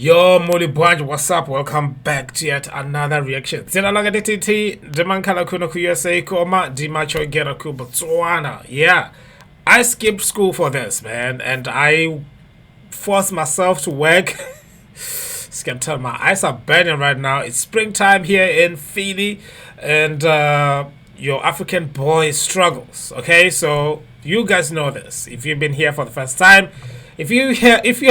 Yo, Moli Bunch, what's up? Welcome back to yet another reaction. Zina laga DTT, Demankala kuno ku USA koma, Dimacho gera ku Tswana. Yeah, I skipped school for this, man, and I forced myself to work. You can tell my eyes are burning right now. It's springtime here in Philly, and your African boy struggles. Okay, so you guys know this. If you've been here for the first time, if you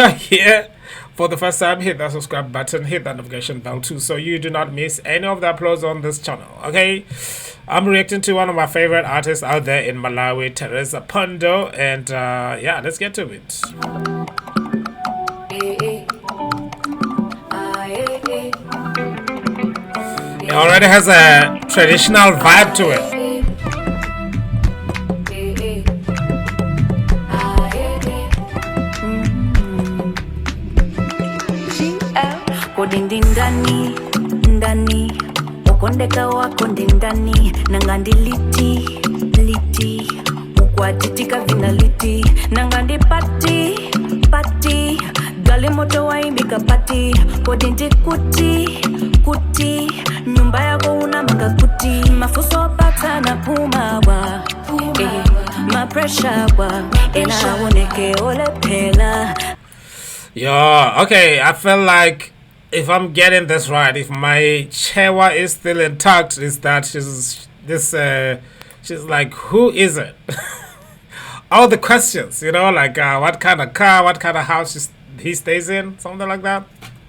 are here for the first time, hit that subscribe button, hit that notification bell too, so you do not miss any of the uploads on this channel. Okay, I'm reacting to one of my favorite artists out there in Malawi, Theresa Phondo, and yeah, let's get to it. It already has a traditional vibe to it. Kodindi ndani okondeka wakondi ndani nangandi liti ukwatitika vinaliti nangandi pati gali moto waimbika pati kodindi kuti nyumba yako una makakuti mafuso pata na pumawa ma pressure wa enaoneke ole pela. Yo, okay, I feel like if I'm getting this right, if my chewa is still intact, is that she's like, who is it? All the questions, you know, like what kind of car, what kind of house he stays in, something like that,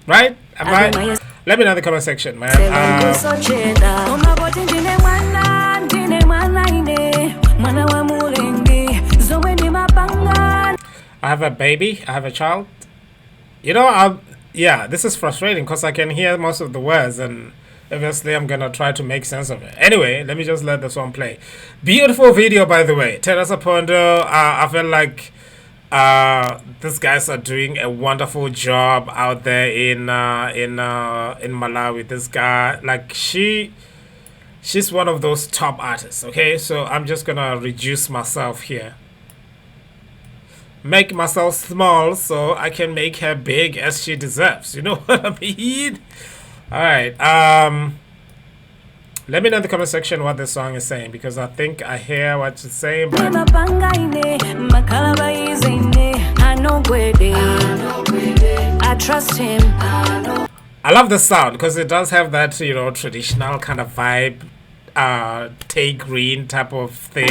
right? Am I? Let me know in the comment section, man. I have a baby, I have a child. You know, yeah, this is frustrating because I can hear most of the words, and obviously I'm gonna try to make sense of it. Anyway, let me just let this one play. Beautiful video, by the way. Theresa Phondo. I feel like these guys are doing a wonderful job out there in Malawi. This guy, like she's one of those top artists. Okay, so I'm just gonna reduce myself here. Make myself small so I can make her big as she deserves. You know what I mean? Alright, let me know in the comment section what this song is saying, because I think I hear what she's saying, but I trust him. I love the sound because it does have that, you know, traditional kind of vibe, take green type of thing.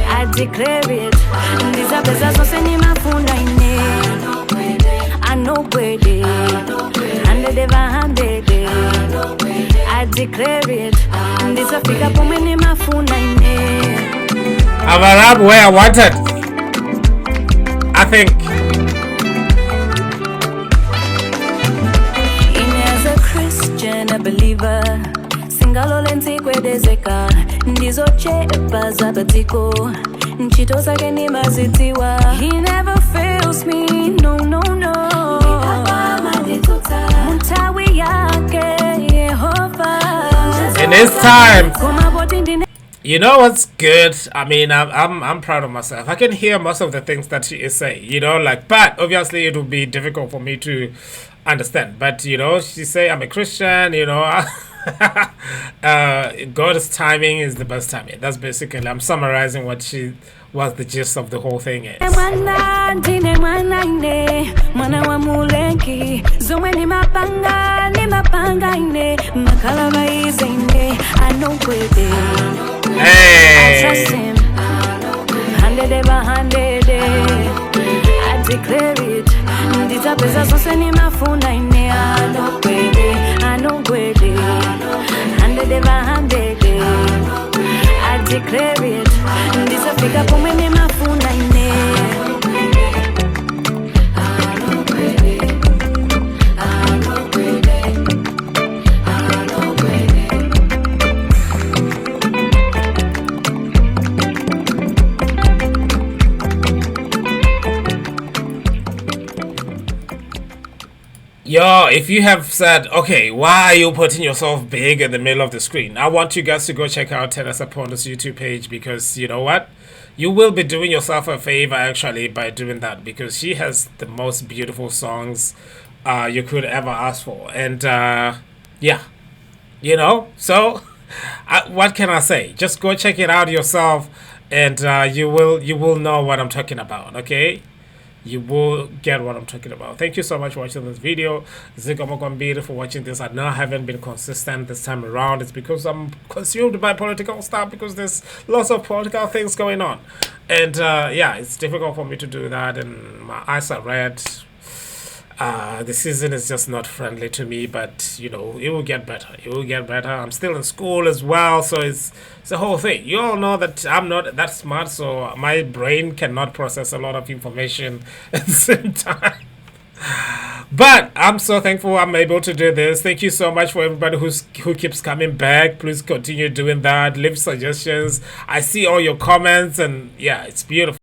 I declare it. These are better than in my phone. I know Gwede. I declare it. These are pick up in my phone. I'm a rap where I wanted. I think. As a Christian, a believer. Singalo lenzi kwedezeka ndizo chepa za batiko nchito zake ni mazitiwa. He never fails me, no mtawi yake Yehova. In this time, you know what's good? I mean, I'm proud of myself. I can hear most of the things that she is saying, you know, like, but obviously it would be difficult for me to understand. But you know, she say I'm a Christian, you know. God's timing is the best timing. That's basically, I'm summarizing what the gist of the whole thing is. Hey. I declare it. These are better than in my phone. I know Gwede. I declare it. These are pick up in my phone. Yo, if you have said, okay, why are you putting yourself big in the middle of the screen? I want you guys to go check out Theresa Phondo's YouTube page, because you know what? you will be doing yourself a favor actually by doing that, because she has the most beautiful songs you could ever ask for. And yeah, so what can I say? Just go check it out yourself, and you will know what I'm talking about. Okay, you will get what I'm talking about. Thank you so much for watching this video. Zigomogombiri for watching this. I know I haven't been consistent this time around. It's because I'm consumed by political stuff, because there's lots of political things going on. And yeah, it's difficult for me to do that, and my eyes are red. The season is just not friendly to me, but it will get better. It will get better. I'm still in school as well, so it's the whole thing. You all know that I'm not that smart, so my brain cannot process a lot of information at the same time. But I'm so thankful I'm able to do this. Thank you so much for everybody who keeps coming back. Please continue doing that. Leave suggestions. I see all your comments, and yeah, it's beautiful.